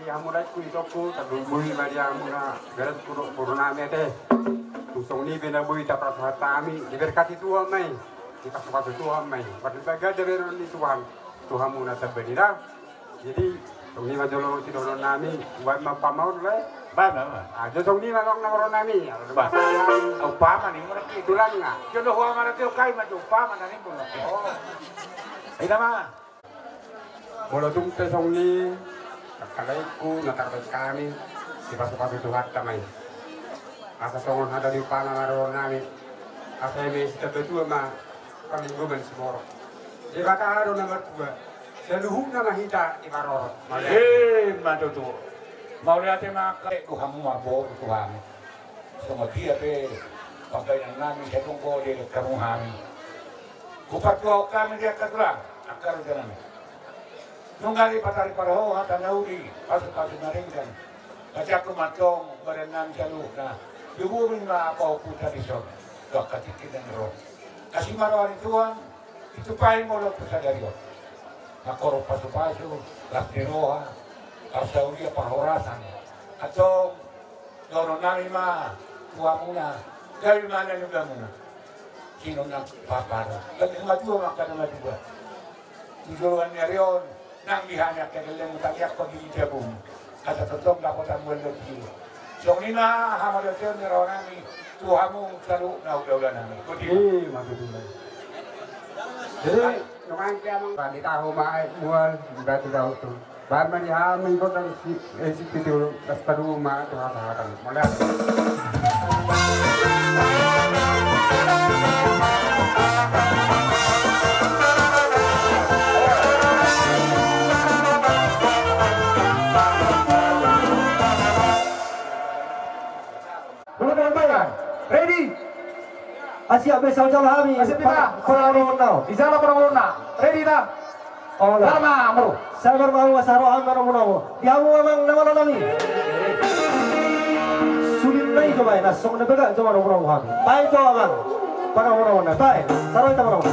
amurai ku itoku tadumui mari amuna berat kudo purname teh usong ni bina bui ta prasatami diberkati Tuhan mai kita sepatu Tuhan mai pada baga deberon ni Tuhan Tuhan muna tabenira jadi tong ni majolo tidono nami wa mapamaur le Bana. aja tong ni malong namoro nami Upama ni mo ki tulang nga jono ho amara teo kai ma upama na ni mo. Oh. Ay nama. Mula tung tesong ni kalai ku natarbai kami di pasuk Tuhan tamai asa songon ada di upana maro nami asa eme sita betua ma kami gumen semoro di kata aro nomor 2 seluhung nama hita di maroro Mantu tu. Mau lihat tema kare ku hamu mabo Tuhan. Semua dia pe pakai yang nami hetung ko dia karung hami. Kupat ko kami dia katra akar jalan. Nunggali patari paraho hata nauri pasuk naringkan. Kaca aku matong berenang jalu na. Diburin na apa putar di sok. Dok katikin dan roh. Kasih marwari Tuhan itu paling molok pesadari. Nakoro pasu-pasu, las diroha, kasauria pahorasan. Atau dono narima tuamuna, dari mana juga muna. Sino nak papar. Tapi ngajua makan ngajua. Tujuan nyarion nang dihanya keleleng mutakiak pagi jabung. Kata tetong dapat amuan lagi. Song nina hamada tel nyaronami tuamu selalu na udah nami. maksudnya jadi nungan kaya mang di tahu mai mual batu tahu tu bar mani ha min ko tang si pitu das padu ma tu ha saharan mulai Ready? Asyik besok jalan kami. Asyik kita. Perang now. Di sana perang ready dah. Oh, Sama amro. Sabar mau masaro amaro munawo. Dia mau amang nama nami. Sulit naik ke mana? Nasong na baga cuma orang kami. Baik tu amang. Para orang na. Baik. Taruh itu orang.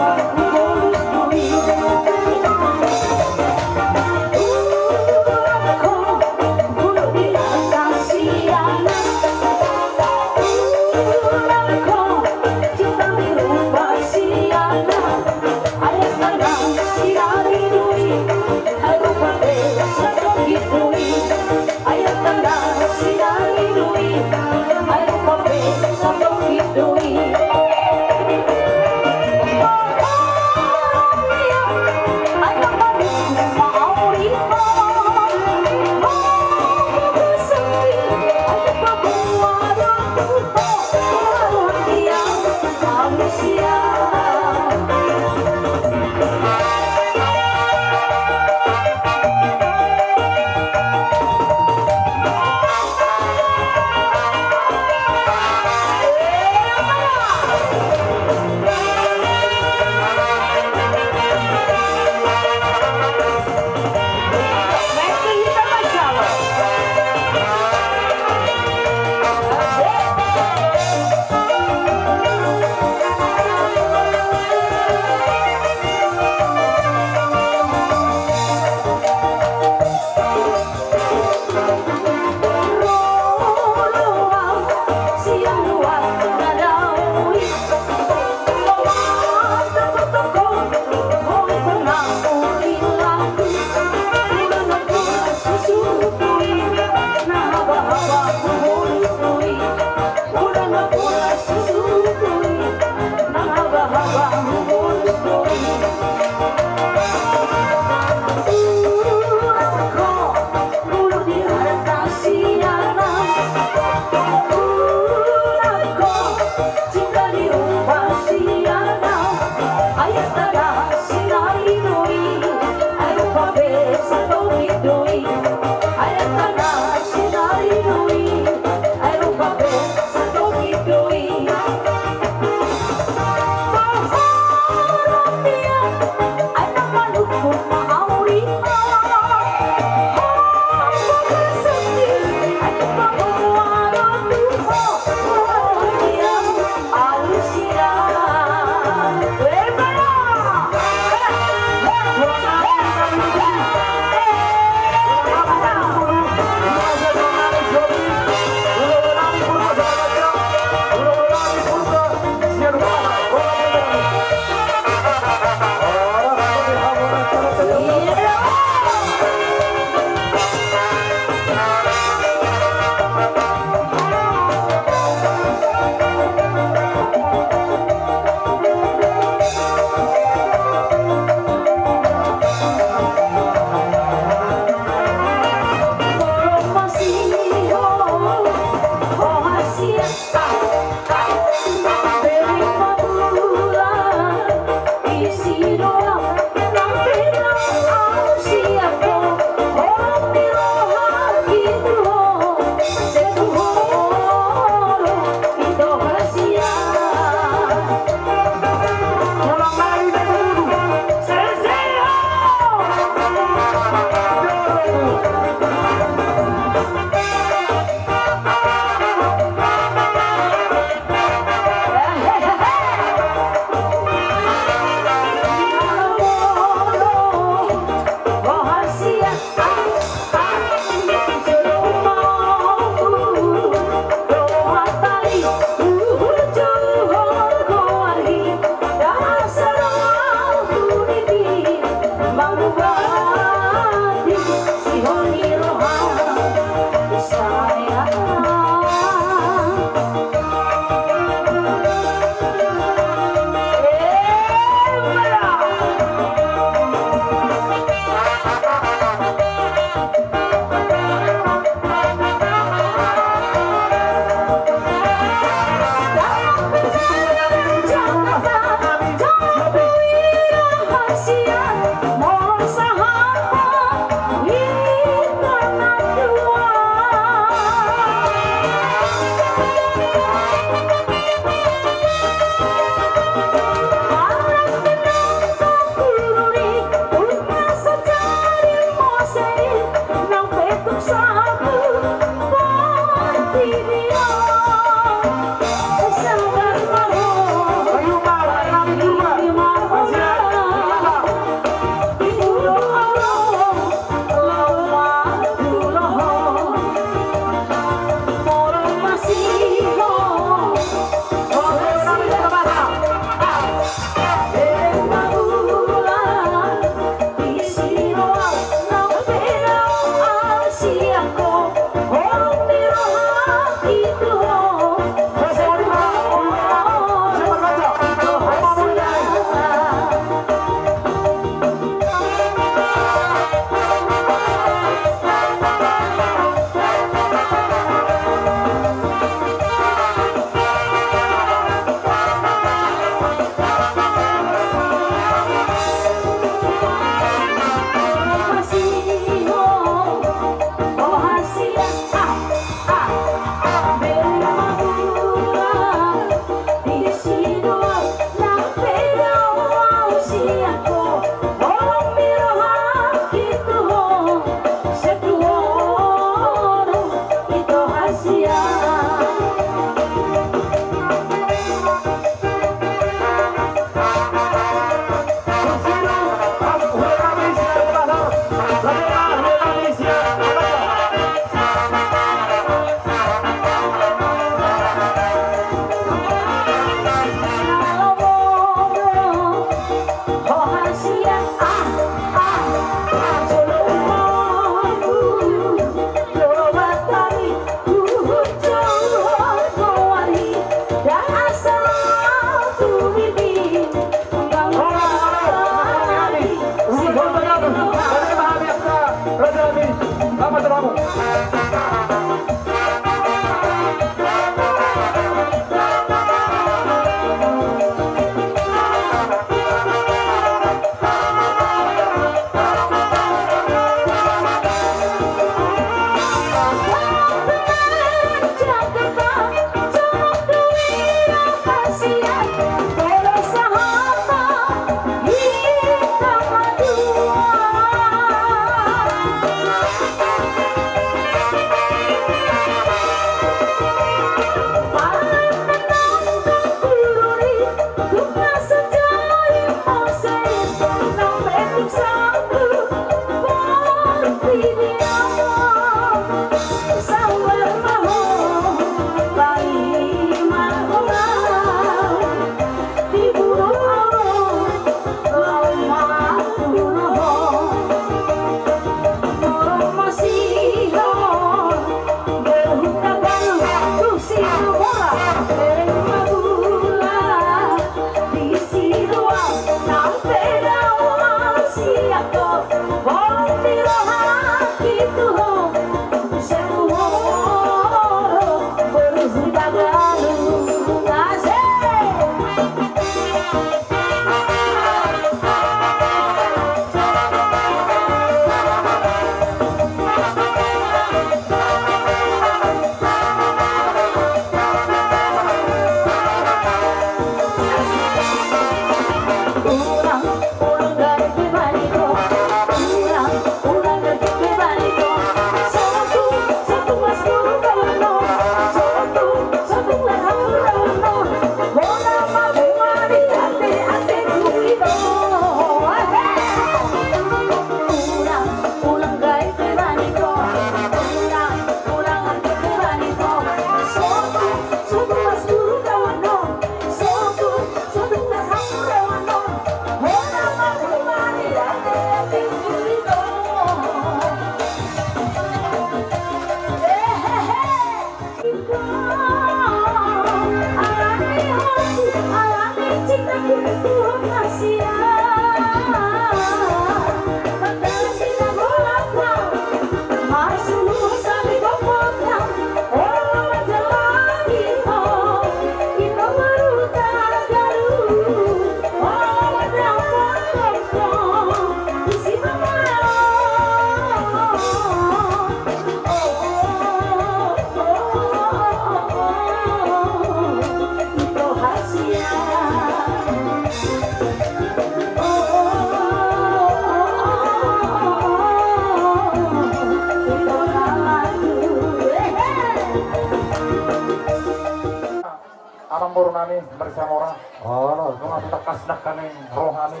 Nami bersama orang. Oh, kung takas na kaneng rohani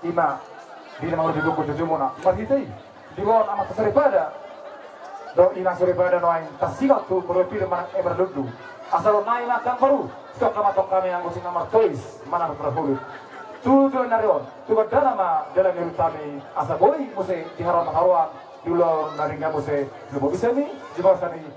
ima di nama udah duduk udah jumuna. Marhitay di bawah nama Suribada. Do ina Suribada no ain tasigat tu berpilih mana berludu. Asal naik makan baru. Stok kami yang musim nomor tois mana berpuluh. Tujuh narion. Tujuh dalam hidup kami asa boy musim diharuan dulu naringnya musim lebih bisa nih di bawah sini.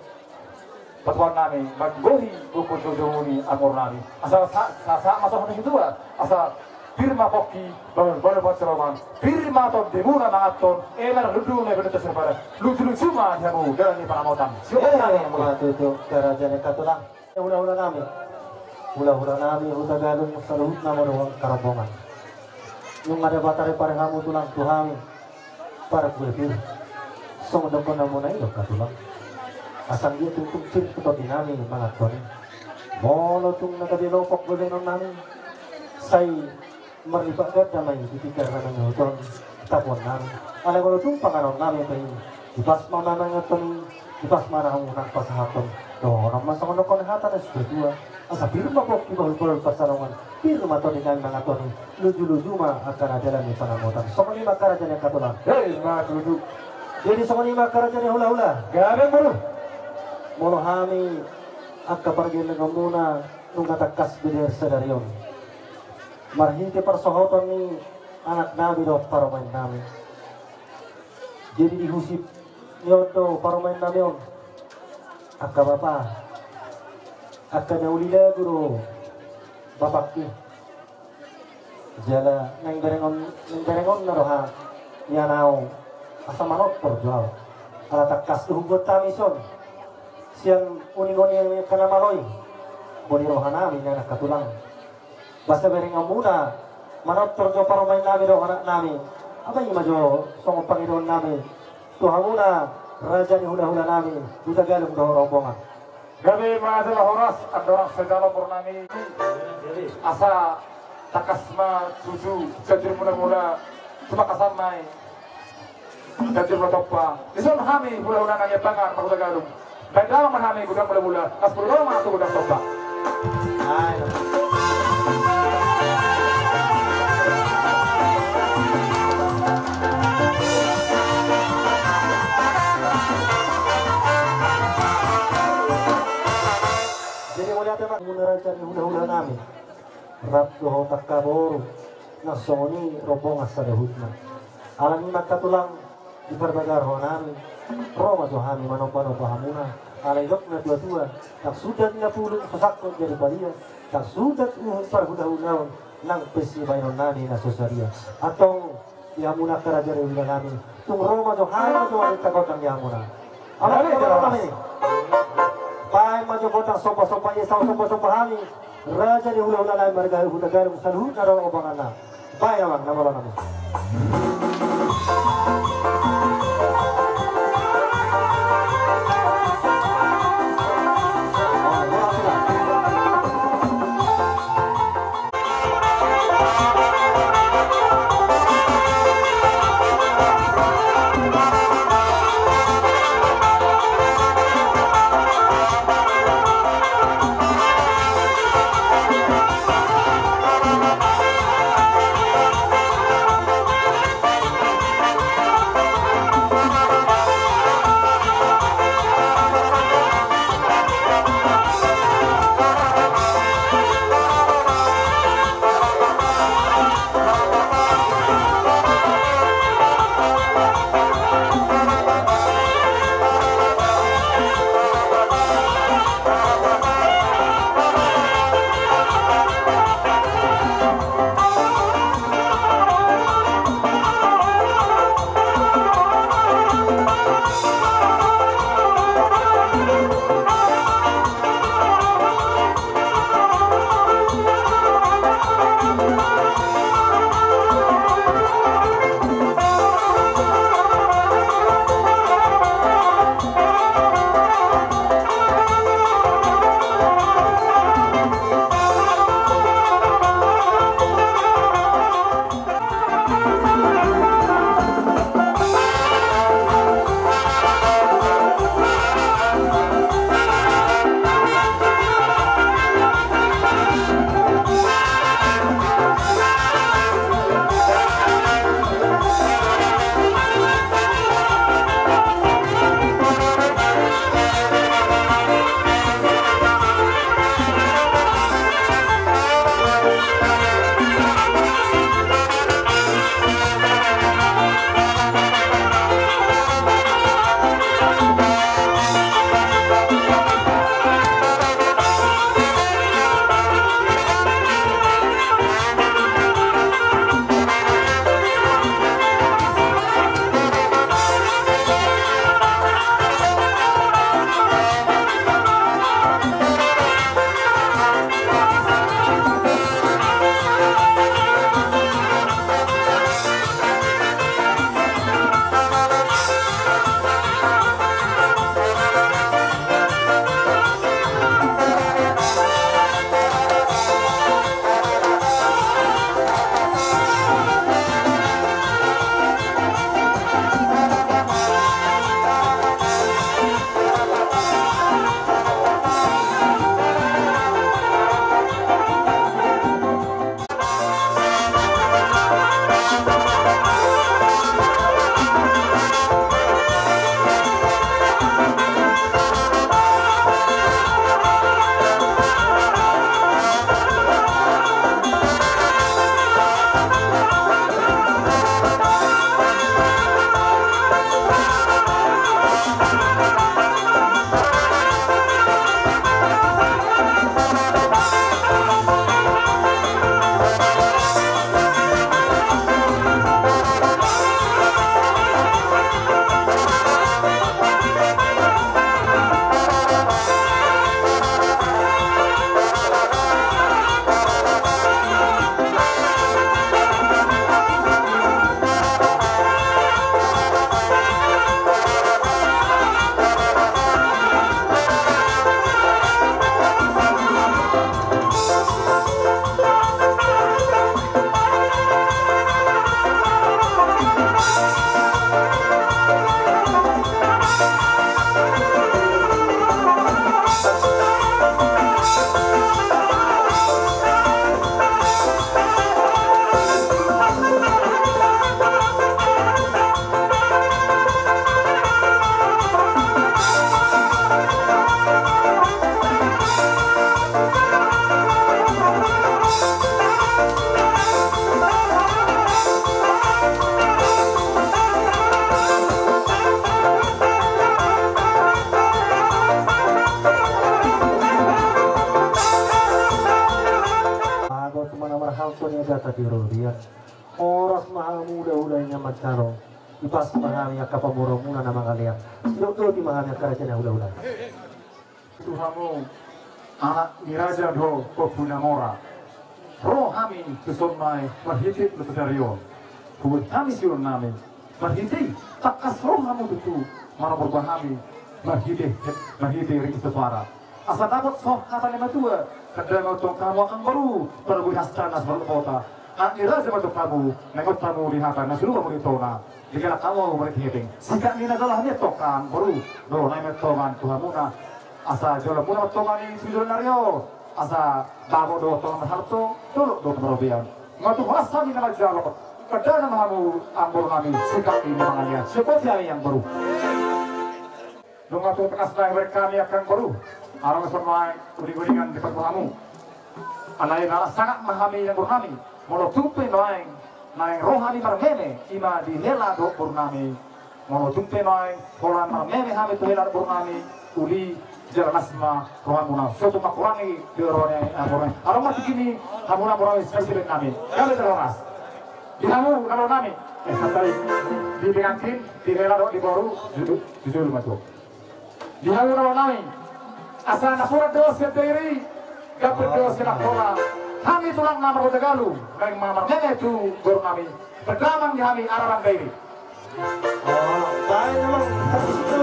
Batuan nami, maggohi ukod duduni amor nami. Asa sa masuk ke situ asa firma koki baru baca firma to demuna mangaton elar ludu me betul serpada ludu cuma jamu dalam ni panamotan. Siapa mga tuto kerajaan katulang ulah-ulah nami udah galon saluhut na manuang karabongan. Yung ada batari parang hamu tulang Tuhan para kulepir. Sumudakon na muna ilo katulang. Asang dia tuntun sir ketot namin mga toni. Mono tung nakadilopok baganon namin. Say marlipagat damay dipikar na ng uton tapon namin. Alam mo tung panganon namin kayo. Ipas mana nga toni, ipas mana ang unang pasahapon. Do naman sa kono kon hata na sedua. Asa pirma ko kibol pasarongan. Pirma toni ng mga toni. Luju-luju ma akan adalan ni panamotan. So lima karajan yang katulang. Hei mga tutu. Jadi so lima karajan yang hula-hula. Gabe baru. Molo hami akka pargil na muna nung natakas bilir sa daryon. Marhinte parsohoton ni anak nabi do paromain namin. Jadi dihusip niyo to paromain namin. Akka bapa, akka naulila guru bapak ki. Jala nang berengon na roha yanao asa manot porjual. alatak kas tuhubot kami son siang uning-uning kana maloy boni rohanami na nakatulang basta bering amuna manot torjo paromay nami do anak nami abay majo song Panginoon nami tuhamuna raja ni hula-hula nami utagalong do rombongan gabi mga oras at dorang segala purnami asa takas ma susu jajir mula-mula cuma kasamay jajir matopa ison hami hula-hula nang yabangan pagutagalong baik dalam menami gudang mula-mula kas puluh mga gudang topa ay muna raja ni hula-hula namin rap doho takkaboru na soni rombongan sa dahutna alam ni magkatulang di perbagar ho namin Roma to hami manopano to hamuna alay dok na dua-dua tak sudah 30 pasakot dari balia tak sudah parhuna-hunaon ng pesi bayon nani na sosaria atong yamuna karaja ni hula namin tung Roma to hami to ang takot ang yamuna alam ni kami Pai maju botang sopa-sopa ya sopa-sopa hami raja di hula-hula lain marga hula-garung saluh naro obangana pai awang nama nama peniaga tadi rodian oras mahal muda-udanya macaro ipas mahal ya kapamuro muna nama kalian do di mahal ya kerajaan yang udah Tuhamu anak diraja do popuna mora roh kami kesomai marhitit letusarion kuat kami siur nami marhiti takas roh kamu tutu mana berbahami marhiti ring sesuara asa dapat soh kata lima tua kadang untuk kamu akan baru perbuih hastana sebelum kota diraja untuk kamu nekot kamu lihatan na seluruh meritona jika kamu merhiting sikap ini adalah dia tokan baru do naik tokan Tuhamuna asa jola muna tokan ini tujuan nario asa bago do tokan harto dulu do merobian ngatu rasa ini nala jalo kadang kamu ambur kami sikap ini mengalia seperti yang baru ngatu tekas driver kami akan baru arang semai uring-uringan di pertuhamu alai nala sangat memahami yang berkami molo tumpe noeng naeng rohani marmeme ima di hela do purnami molo tumpe noeng polan marmeme hami tu hela purnami uli jalan asma rohamuna soto makurani di rone amore arang mati kini hamuna borami spesial kami kali teroras di hamu kalau nami satai di pengantin di hela do di baru judul masuk di hamu kalau nami asal napura dos ke diri kapet dos ke nakola kami tulang nama Rodagalu dari mamar nene itu baru kami berdamang di kami arahan diri baik memang harus itu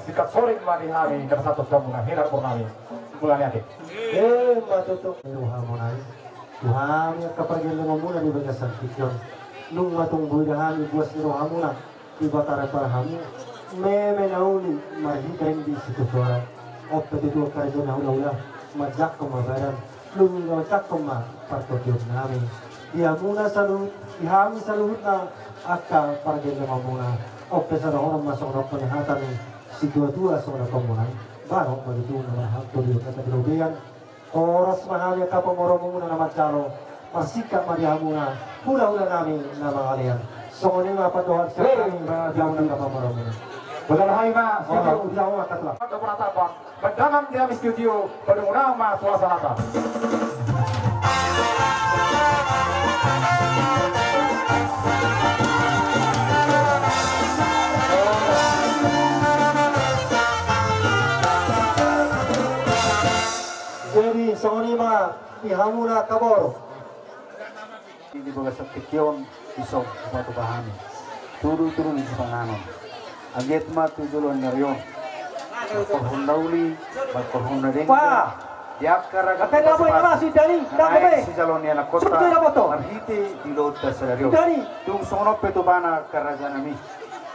Sikat sore mari hari dan satu sambungan hilang purnami bulan yake. Matuto Tuhan Tuhan yang kepergian dengan muna di bagasan pikir. Nung matung budahan buas rohamuna di batara parahamu. Memenauli marhi kering di situ suara. Ope itu kerja naula majak kemabaran. Nung ngajak kema partotiop nami. Dia muna salut, dihami salut na akal pergian dengan muna. Ope sa orang masuk na penihatan si dua-dua seorang komunan baru begitu nama hak tujuh kata dirubian oras mahalnya kapamoro muna nama calo masika marihamuna hula-hula nami nama kalian soalnya apa doa sekarang jangan kapamoro muna Belalahai ma siapa udah mau katlah ada penatapan berdanam di dalam studio berunang ma suasana. Jadi soalnya mah ihamuna kabor ini bagas sekian isok batu bahan turun di panganon aget mah tujuan narion korhondauli korhondadeng diap karaga akan apa ini mas si Dani dah si jalon anak kota arhite di laut dasarario tung sono petu bana karaja nami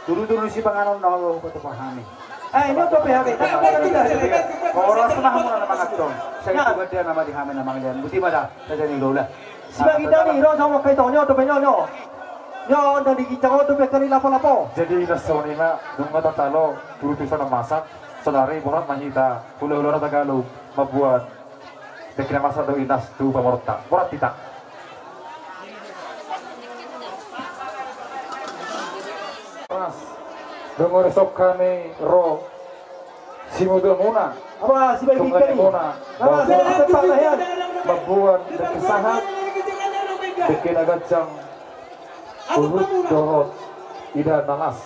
turun si panganon nawo batu bahani ini apa PHB oras mah mo na mga tong saya juga dia nama di hamen nama kalian buti pada saja ni lola sebagai Dani ro sama kayak tonyo to penyo nyo dari kijang to bekari lapo-lapo jadi nasoni na nung matatalo turutusan ng masak sadari murat manyita ulo-ulo na Tagalog mabuat dekina masa daw inas tu pamorta murat kita mas dengoresok kami ro simudul muna apa sebagai kini muna mabuat dekisahat dekina gacang urut dorot ida nalas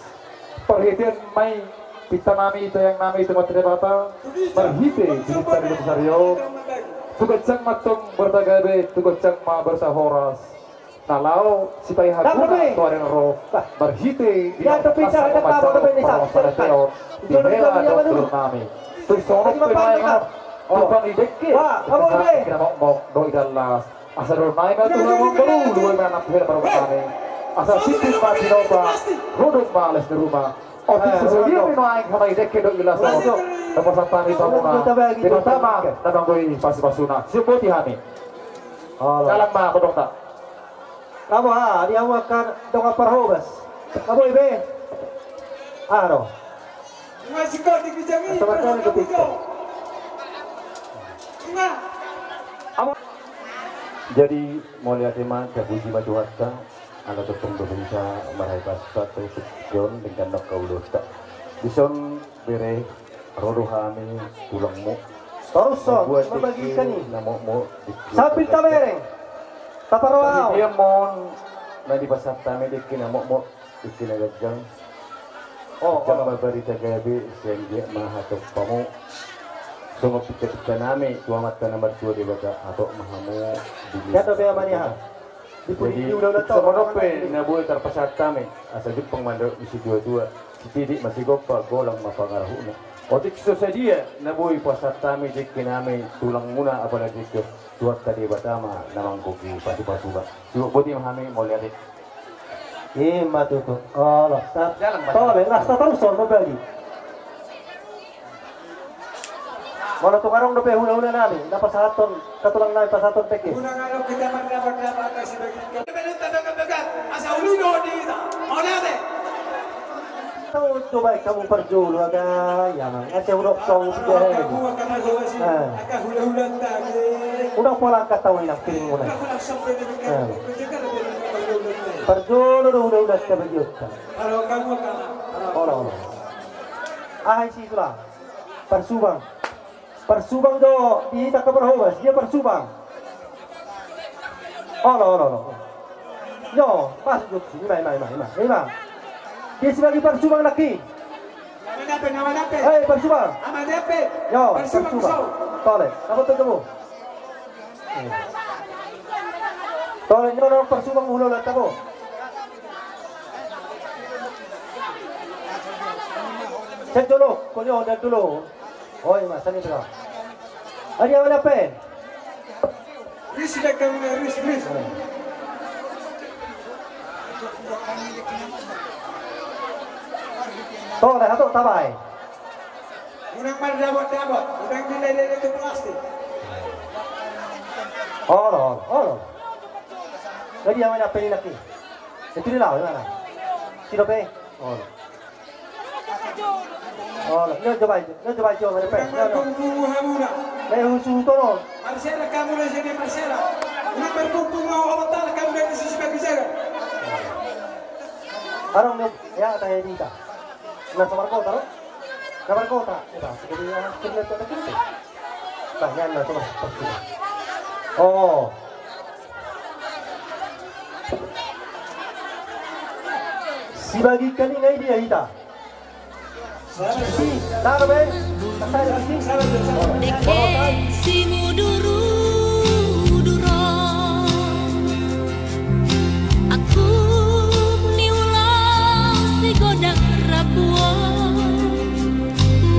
perhatian may pita nami ito yang nami ito matri bata marhite cerita di Rosario Tugacang matong bertagabe, tugacang ma bersahoras. Nalau si pay haguna tuarin ro berhite di atas macam para teor di mela dokter nami. Tusono pemain Tupang ideke, kita mau doi dalas. Asal naik itu namun baru dua mana pihak perempuan. Asal situ masih noba, rodok males di rumah. Oh itu dia naik sama ideke doi dalas. Lepas sampai di bangunan. Di pertama, datang doi pas-pasuna. Sebut hami. Dalam mah kodok tak. Kamu dia makan dong parhobas. Kamu ibe. Ano. Masih kau dikejami. Teman-teman ketika. Jadi mau lihat tema kabuji maju hatta ala tepung berbisa marai pasat John dengan nak kau dosta dison bere rodohami tulangmu terus membagikan ini namu sambil tamereng taparoau dia mon nanti pasat tame dikin namu dikin agak jangan berita gabi sehingga mahatok pamu semua picit-picit nami tuamat ke nomor 2 di baga atau mahamu ya tapi apa nih ha di udah semonope nabuy terpesat kami asal Jepang mandor isi 22 sitidik masih gopal golang mapangarahuna otik sedia nabuy pasat kami jikinami tulang muna apalagi ke tuat tadi batama namang kopi pasuba coba bodi mahami mau lihat matu tuh oh tolong rasta terus sono bagi Mana tukarong dope hula-hula nami, dapat sahaton, katulang nami pasaton peke. Hula ngalo kita mendapat kasih bagi kita. Beluta begat, asa ulido di kita. Mau lihat deh. Tahu baik kamu perjulu agak, ya mang. Aja urok kau bicara. Aku akan bawa sih. Akan hula-hula tadi. Udah pola kata wilang piring muna. Aku nak sampai dengan kamu. Kerjakan hula-hula. Perjulu hula-hula kita berjuta. Kalau kamu kan. Oh. Ahai si itulah. Persubang do di tak berhubas dia persubang. Oh. Yo, pas juk sini mai. Dia sebagai persubang laki. Nama apa? Hei persubang. Nama apa? Yo, persubang. Tole, apa tu kamu? Tole nyono persubang ulo lah kamu. Cek dulu, konyo dan dulu. Oh iya mas, ini berapa? Ada mana pen? Ris dah kami ris. Toh dah satu tabai. Urang mar dabot, urang nilai itu plastik. Oh. Jadi yang mana pen lagi? Itu di laut mana? Tidak pe? Nó coba mana pen? Berkumpul hamuna. Usul tono. Marcela kamu di sini Marcela. Ini berkumpul mau obat kamu dari sisi bicara. Arong ya tanya kita. Nah samar kota. Ita, jadi yang terlihat ada kita. Banyak lah sama seperti. Oh. Si bagikan ini dia Ita. Taruh be, saya lagi. Si muduru aku niulang si godang rapuo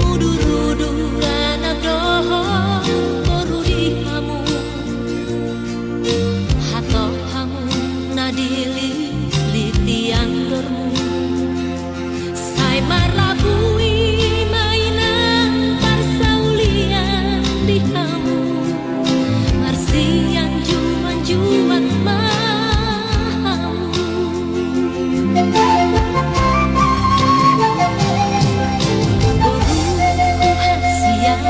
muduru dengan adoh koruri hamu hato hamu nadili litiang dormu sai marlabui mainan parsaulian di hamu marsian juman mahamu boru hasian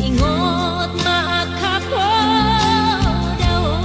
ingot maakapo dao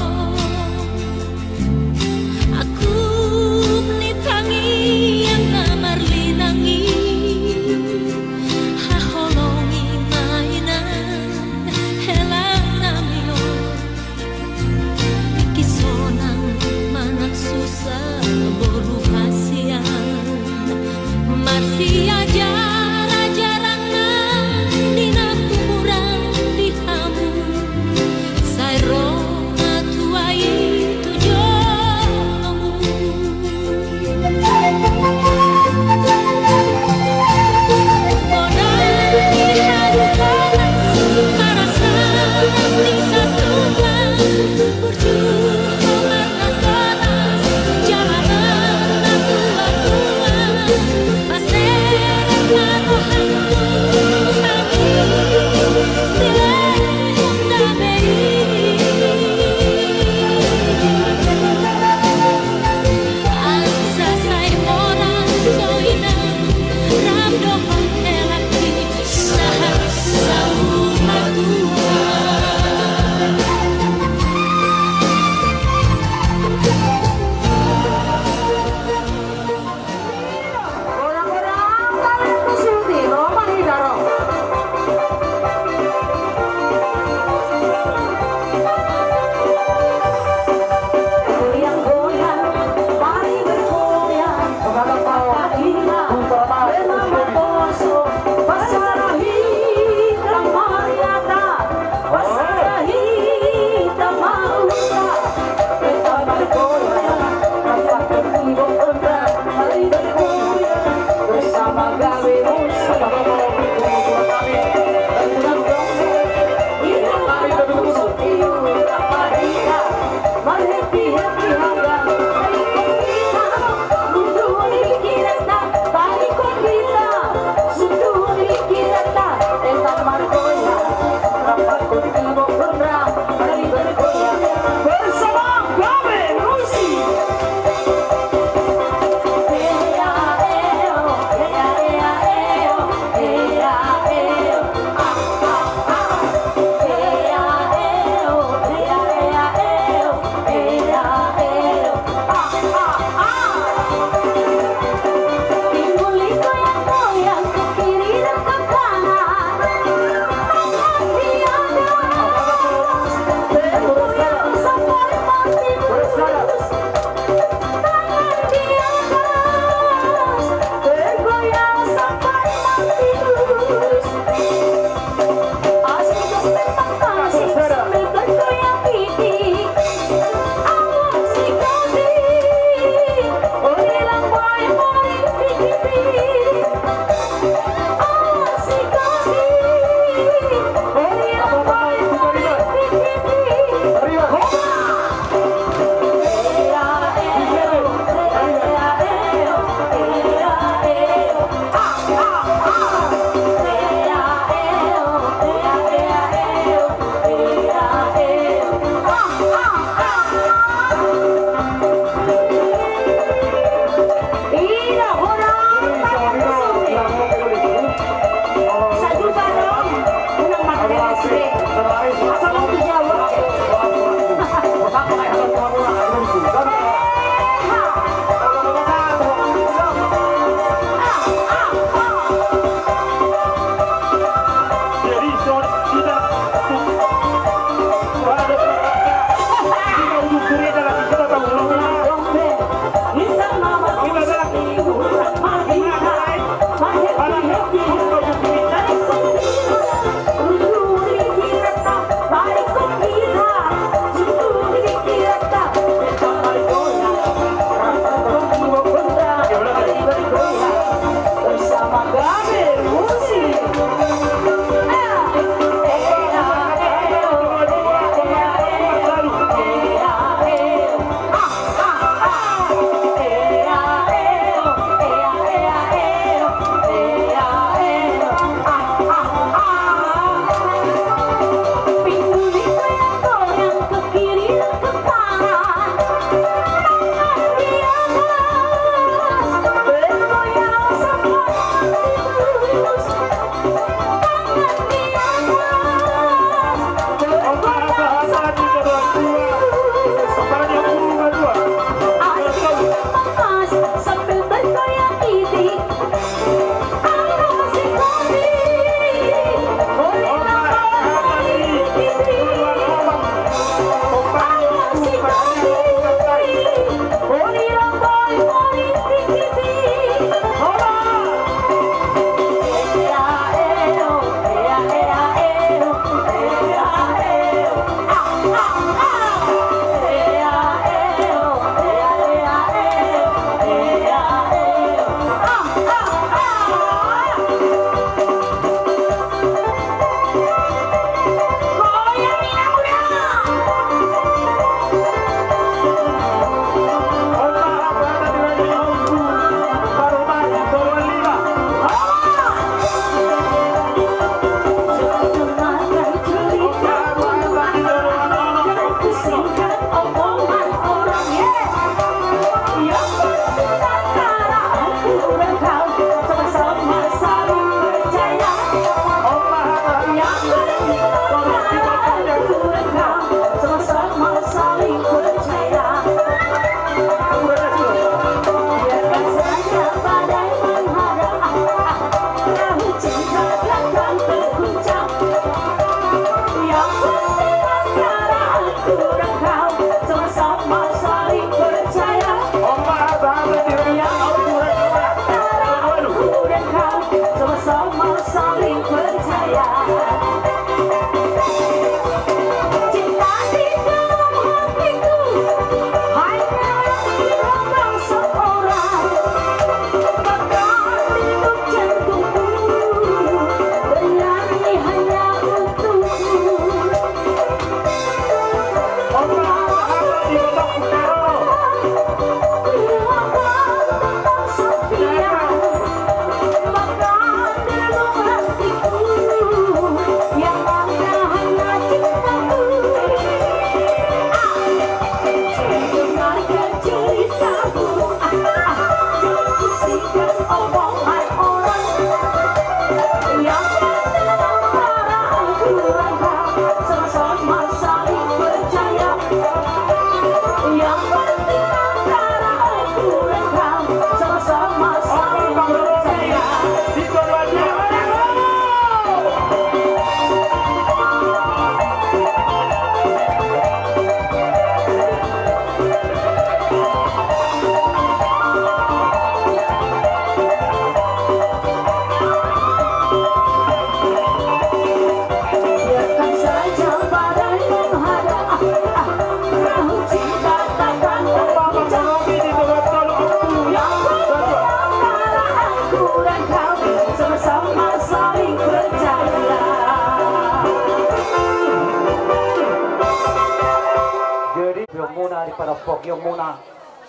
yung muna di panapok yung muna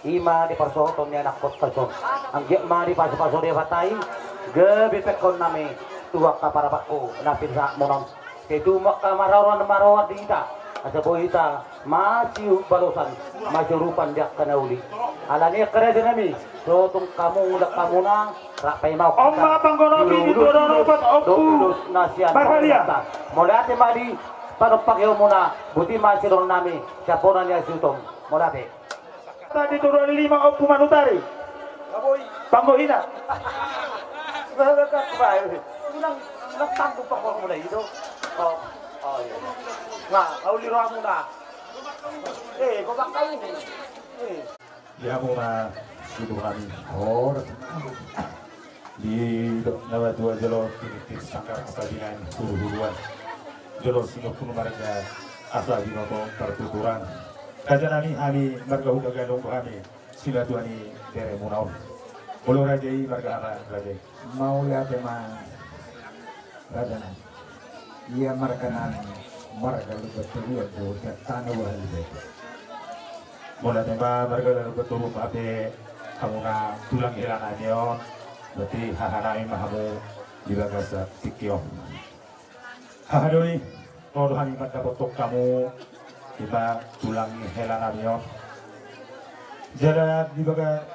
ima di parsohoton niya nakot person ang ma di paso di patay gabi pekon nami tuwak ka para bako napin sa monong kay tumak ka marawan di ita asa po ita masih balosan majurupan dia kana uli alani kere nami so tung kamu udah kamu na rapay mau Omma panggonobi dito na upat opu. Barhalia. Mulate madi panupag yung muna buti masirong nami siya po na niya sutong mulate Tadi turun 5 opu manutari. Panggohina. Nagtanggo pa ko muna ito. Nga, kauliro mo na. Kung bakain Ya muna sudu kami di nawa dua jalur titik sangkar kasabinan huru-huruan jalur sinopun mereka asal dinoto pertuturan kajanani ami marga huda gandong kami silatuani dere munau bolo rajai marga apa rajai mau lihat emang radana ia markanan marga lupa terlihat tuh tanah wahai itu bola tembak marga lalu ketemu ape kamu na tulang hilangannya berarti haharai mahamu di bagasa tikio hahadoni kalau hani pada foto kamu kita tulang hilangannya jalan di baga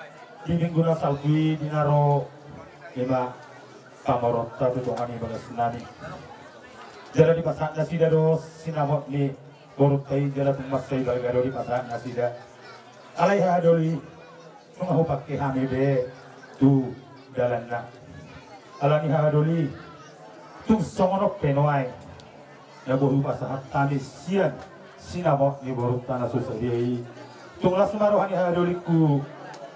di mingguna salvi di naro ima pamarot tapi tongani baga senani jalan di pasang nasi dado sinamot ni borutai jalan tumasai baga di pasang nasi dah alai hahadoli mengahu pakai hamide tu dalan na alani hadoli tu songonok penoai na boru pasahat tani sian sinamo ni boru tanah susadiai tung lasmaro hani hadoli ku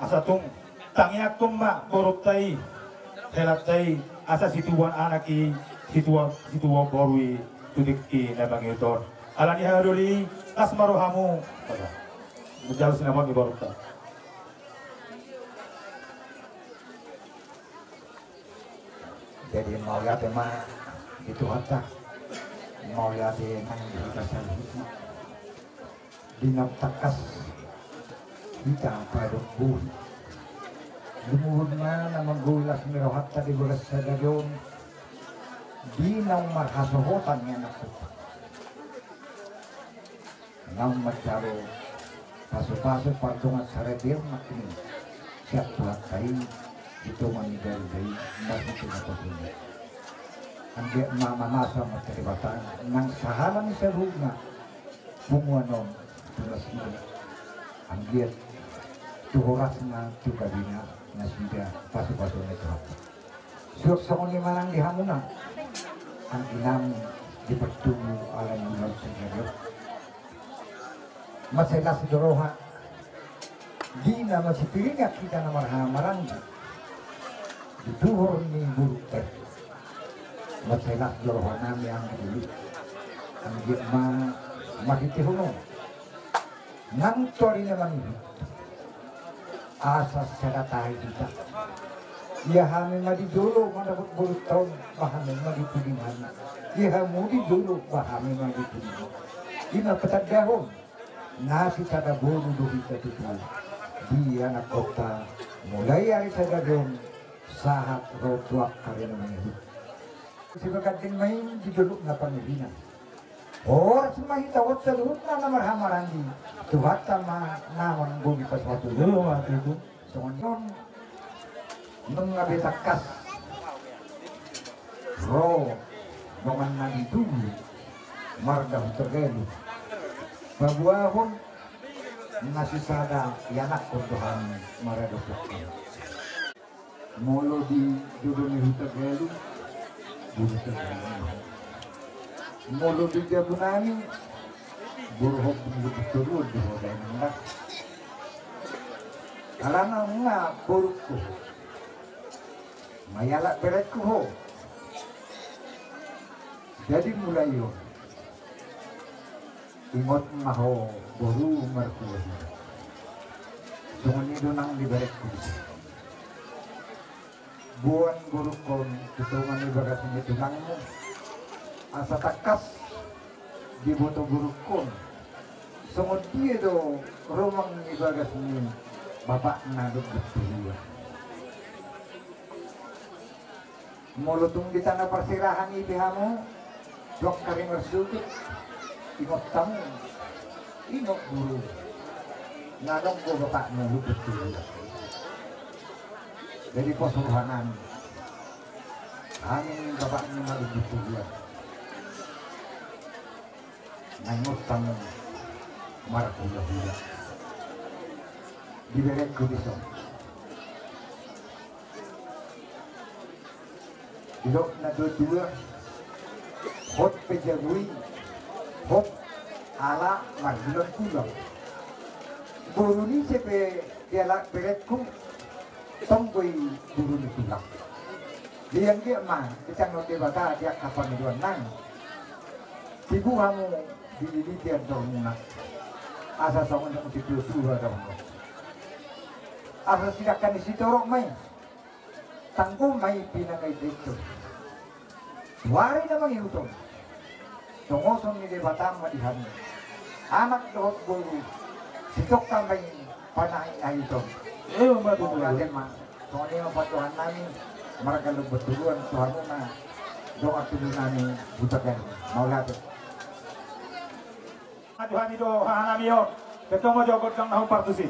asa tung tangyak tung mak boru tai helatai asa situan anaki situan borui tudiki na bangitor alani hadoli lasmaro hamu menjauh sinamo ni boru ta jadi mau lihat emang itu hatta mau lihat emang kita sahih dinam takas kita pada bun lumuhudna nama gulas mirohat tadi gulas sadarion dinam marhasohotan yang aku nam macaro pasu-pasu partungan saredir makin siap buat kain itu meninggal dari masih tidak terbunuh. Angge mama nasa materibatan nang sahalan serugna bunguanon tulas ini. Angge tuhorasna juga bina nasida pasu-pasu netrak. Suap songoni manang dihamuna. Ang inam dipertemu alam bulan sejarah. Masalah sedoroha. Dina masih piringat kita namarhamaran. Duhur ni buruk teh, masalah jorohanam yang dulu, anggit mahitihuno, nang tori naman asas seratai kita. Ia hami madi dulu mendapat buruk tahun, bahami madi pudingan. Ia hamudi dulu bahami madi pudingan. Ina petat dahon, nasi tada bolu dohi ketutup. Dia anak kota mulai hari sadadon. Sahat rotuak karena menghidupkan. Sebagai main di duduk na pangilinan. Orang semua hitawat seluruh na marhamaran di Tuhan sama naman bumi pas waktu dulu waktu itu. Soalnya mengabitakas roh mengenai dulu marga tergelu. Babuahun ngasih sada yanak Tuhan maradokuk. Molo di dulu ni hutan gelu, molo di jabunani, buruk begitu turun di hotel nak. Alana nggak burukku, mayalak beretku ho. Jadi mulai yo, imot maho boru merkuah. Jangan itu nang di beretku. Buan burukon ketungan ibarat ini tunangmu asa takas di boto burukon Songo dia do rumang ibagas ni bapak nadok betul. Mulutung di tanah persirahan ibihamu, dok kari mersudut, ingot tamu, ingot guru, nadok ko bapak nadok betul. Jadi posuruhanan, amin bapak nadok betul. Nangos tamu. Marahullah diberet kudiso dok na dua hot pejagui hot ala margulon kulang buru ni sepe dialak beret ku tonggoy buru ni kulang diang dia mah kecang note bata dia kapan duan nang ibu kamu di dia dormuna asa sama nak tidur suara dong. Asa silakan isi torok mai. Tanggung mai pinakai itu. Wari namang iuton. Tongosong ni debatang madihan. Anak dohot bolu. Sitok tambay panai ayuton. Matutulan mah. Soalnya patuhan nami marakalog betuluan Tuhan na doa tulunani butakan maulate. Tuhan itu hanamiyo ketemu jogot kang nahu partusi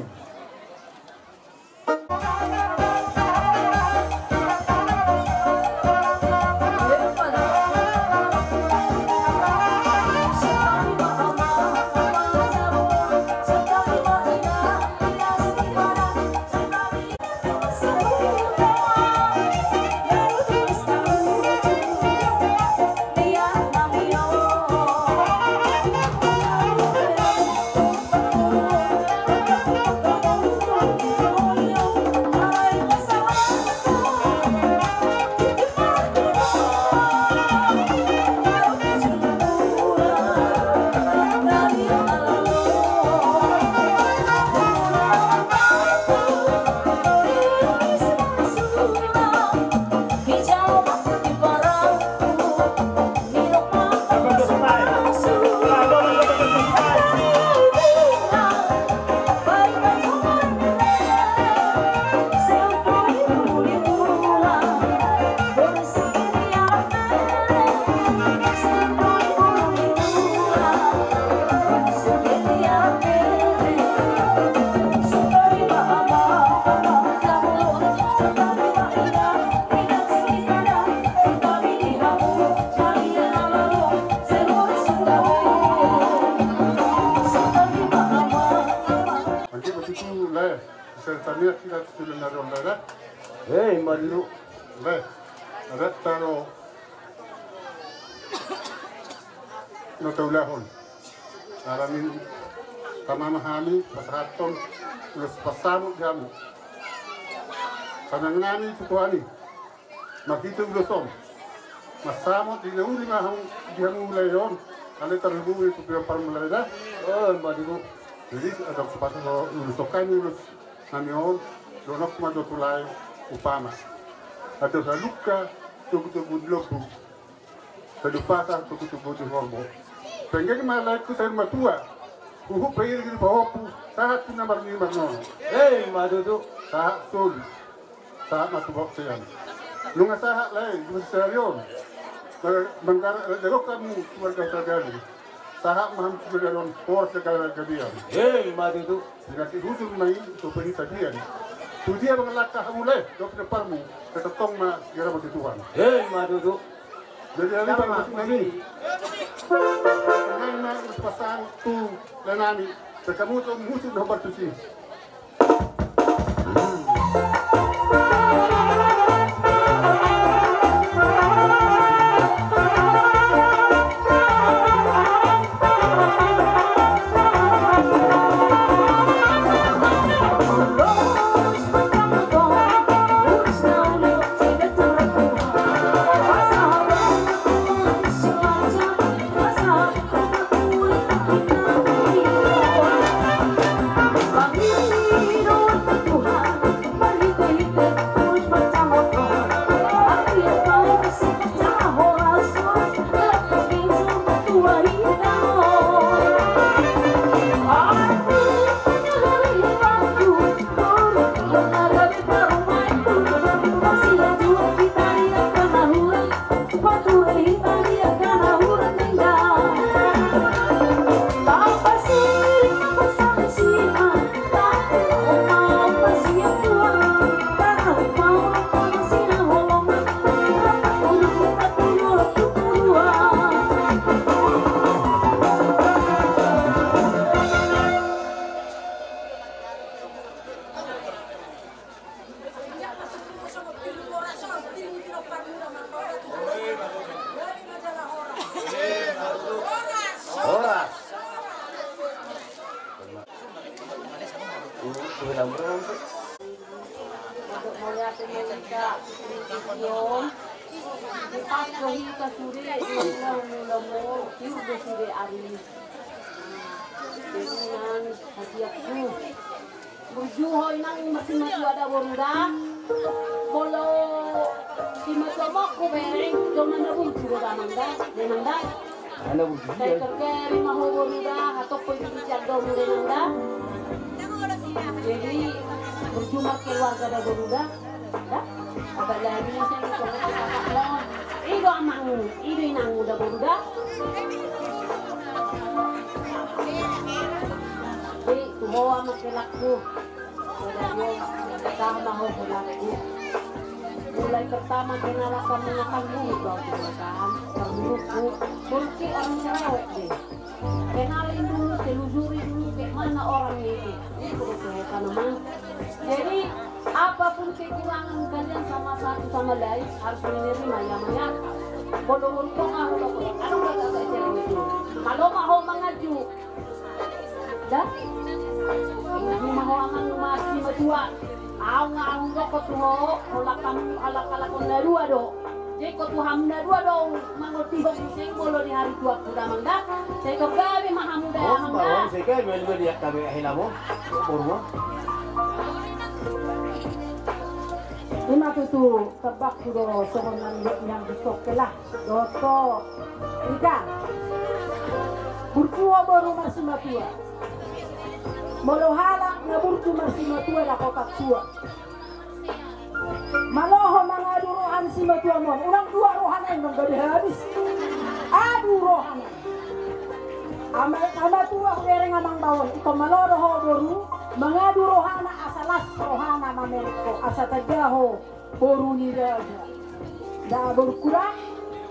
Madu, ada taro, no taulahon. Alamin pamamahami, pasaraton, los pasamos jamu. Kanang nami tukuani, makita ulosom. Masamo tinauli mahang jamu layon. Ale tarbuwi tu biar parmulayda. Oh, madu. Jadi ada sepatu ulosokan ulos namion, donok madotulay. Upama atau saluka tugu-tugu lobu sadupasa tugu-tugu hormo pengen malai ku sayur matua uhu payir gini bahopu sahat pun namar ni marno madu tu sahat sul sahat matubok sayan lunga sahat lain lunga serion mangkar dagok kamu keluarga tergali sahat maham sebelum por segala gadian madu tu jika husul mai tu peni tadian tu dia mengelakah mulai dokter parmu ketetong ma gara mati Tuhan. Madu tu. Jadi hari ini dengan pasang tu lenani, kamu tu musuh nomor tujuh. Bang Berjuhoy nang masing-masing ada boruda. Bolo si matomoko bereng jangan nabung juga nanda denanda. Halo Bu. Saya kerja lima boruda atau pergi jaga denanda. Jadi berjumpa keluarga ada boruda. Ya. Apa lagi saya kalau ido amang ido inang udah boruda. Tuhoa makilaku sama ho pelaku. Mulai pertama kenal kami makan dulu kan kamuku kunci orang cerewet deh. Kenalin dulu, telusuri dulu kayak mana orang ini. Itu memang. Jadi apapun kekurangan kalian sama satu sama lain harus menerima ya Maya. Kalau untung aku kagak cerewet itu. Kalau mau mengaju, dah. Ini mau aman masih matua. Ang ko tuho ala kon na dua do. Jadi ko tuham na dua do mangoti ho sing bolo di hari tua kuda mangda. Saya ko gabi mahamuda mangda. Saya kan beli dia kabe hilamo. Pormo. Lima tu tebak kudo sokonan yang disokelah. Doto. Ika. Burtua baru masih matua. Molohala na burtu masih matua la kokak tua. Maloho mga duruhan si matua mo. Unang dua rohanan nung gabi habis. Adu rohanan. Ama tua kuwereng amang bawon. Ito maloroho boru. Mga duruhana asalas rohana mameriko. Asa tagaho boru ni raja. Da berkurang.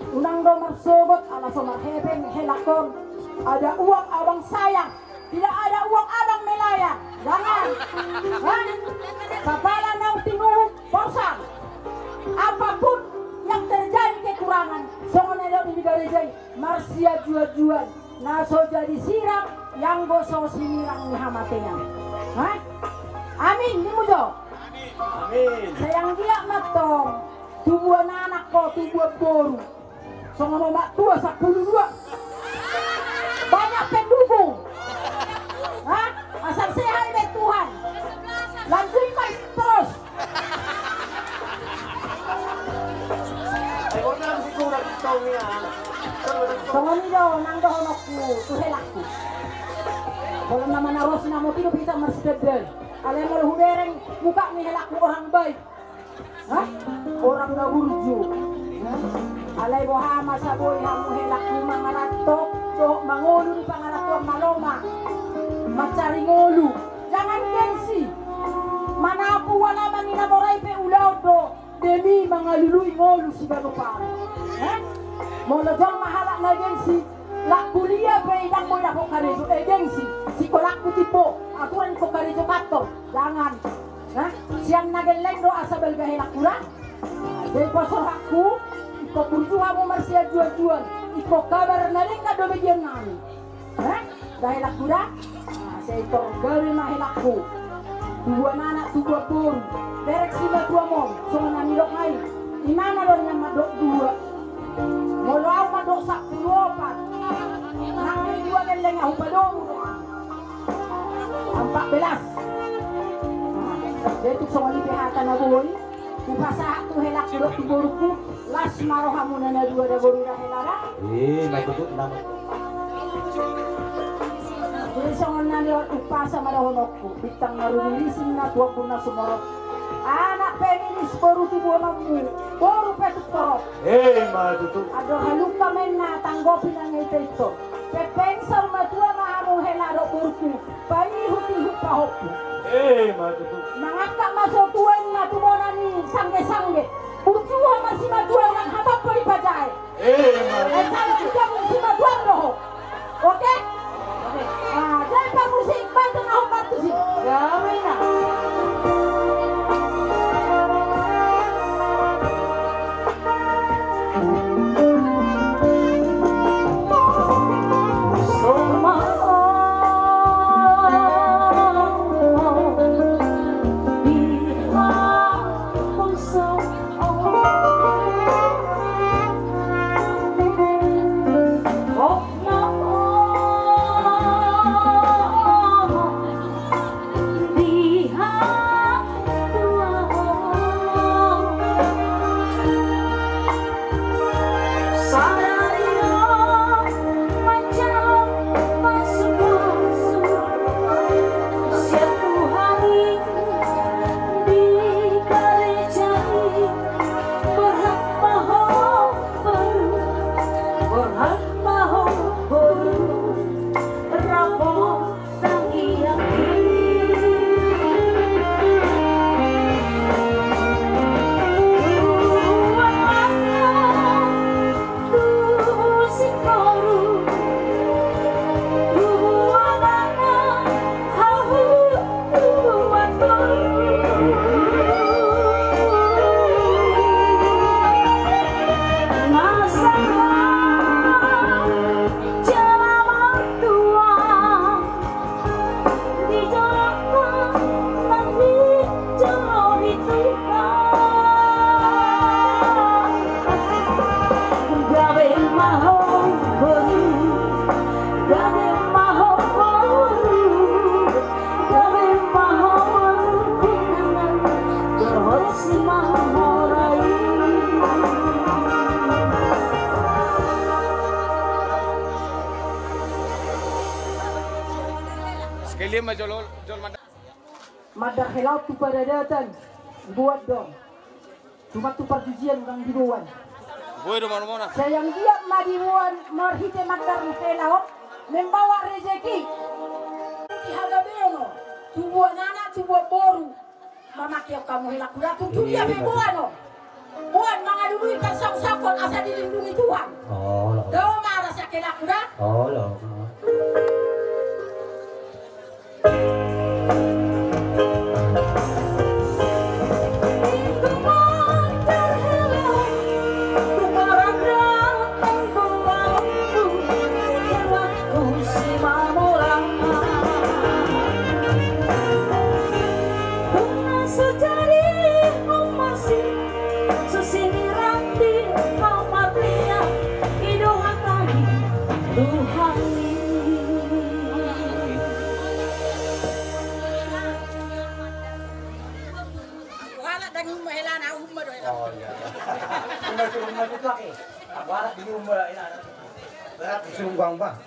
Unang do marsobot ala somarheben helakon. Ada uang abang sayang. Tidak ada uang abang melayang. Jangan. Kepala nau tinguh bosan. Apapun yang terjadi kekurangan. Songon ada di garejai. Marsia jual-jual. Naso jadi siram. Yang gosok sinirang ni hamatenya. Amin. Ni mujo. Amin. Sayang dia matong. Tubuh anak ko, tubuh boru. Songon mak tua 12. Banyak pendukung. Asal sehat deh Tuhan. Lanjutkan terus. Songon do nang do honokku tu helakku. Kalau nama naros namo tido bisa mersedel. Ale mo hubereng muka ni helakku orang baik. Orang na burju. Ale bohama saboy hamu helakku mangaratok do mangulu di pangaratok maloma. Mencari ngolu, jangan gengsi. Manapu wala manina morai pe ulaudo demi mengalului ngolu si banupang. Molo jong mahalak na gengsi, lak kuliah pe idang mo dapok karejo gengsi. Si kolak kutipo, aturan ko karejo kato. Jangan. Siang nageleng do asabel gahela kura. Jadi pasal aku, iko berjuang mo marsia jual-jual. Iko kabar naling ka do median nami. Gahela kura. Saya gari mahilakku. Dua anak dua pun. Direksi dua mom. Semua nilok ngai. Imana dornya madok dua. Molau madok 14. Nang dua geleng aku padong. 14. Detuk semua ni pihatan na boy. Kupasa tu helak dok tiburuku. Las marohamu na dua da boru da helara. Mai tutuk nama. Jadi songon na lewat upasa marahonokku. Bitang narumirisin na tuwag na sumorot. Anak peninis baru tibuan namu. Baru petuk torok. Matutuk. Ado haluka men na tanggopin ang ito. Pepensar matua mahamong helado burku. Paihuti hupahokku. Matutuk. Mangaka masotuan na tumonan ni sangge-sangge. Burjuha masih matua ng habang palipajay. Sana kita masih matua doho. Oke? Jangan pak musik bantu nak bantu sih. Gawin na. Sekali majol Madar helau tu pada datang buat dong. Cuma tu perjudian orang dibuat. Boy do mana? Sayang dia madibuan marhite madar helau membawa rezeki. Di harga beno. Tu buat anak tu buat boru. Mama kau kamu helau kurang tu dia bebuan. Buat mengadui pasang-sakon asal dilindungi Tuhan. Oh, lah. Tahu marah sakit aku dah? Oh, lah. Sumbang ba?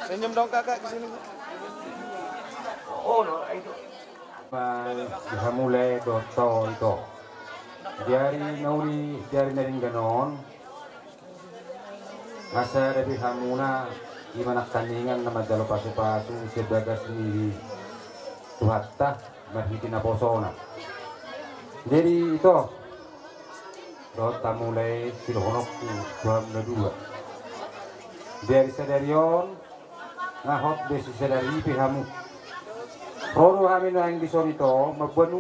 Senyum dong kakak ke sini. Oh, no, itu. Mulai doto itu. Dari nauli dari ganon. Masa dari hamuna gimana tandingan nama jalo pasu-pasu sebagai sendiri tuhatta marhitina posona. Jadi itu dota mulai silhonokku 22 dari sadarion ngahot desi sadari pihamu rodo amin yang dison itu mabuan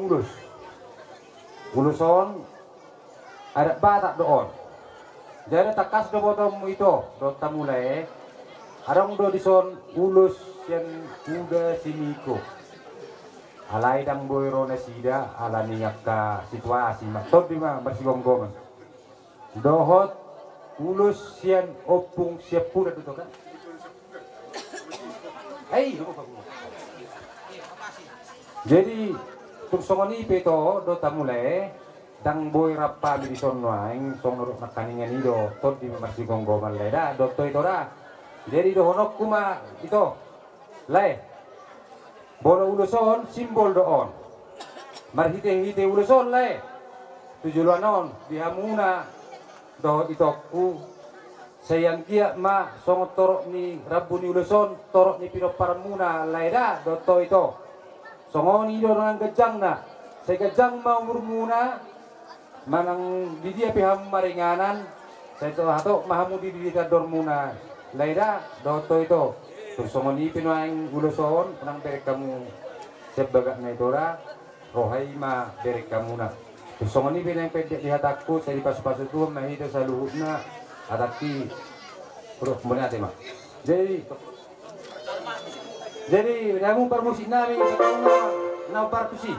uluson ada batak doon jadi takas do bottom itu dota mulai arang do dison ulus yang udah siniko alay dang boyro na sida ala niyak ka situasi matod di ma bersigonggongan dohot ulus sian opung siap pura itu kan jadi tursongoni peto do tamule dang boy rapa di sonwa ing sonor nakaningan ido tod di ma bersigonggongan leda do to itu ra jadi do honok kuma itu lay bola uluson simbol doon marhite-hite uluson le tujuanon dihamuna do itoku sayang kia ma songot torok ni rabu ni uluson torok ni piro paramuna laida do to ito songoni do nang gejang na say gejang ma umurmuna manang di dia piham maringanan say to hato mahamu di dia dormuna laida do to ito tursongoni pinuaing uluson penang berek kamu sebagai naidora rohai ma berek kamu na tursongoni pinang pendek lihat aku saya pas-pas itu mahito sa luhutna ataki urut kemudian ate ma jadi namun permusik nami na partusi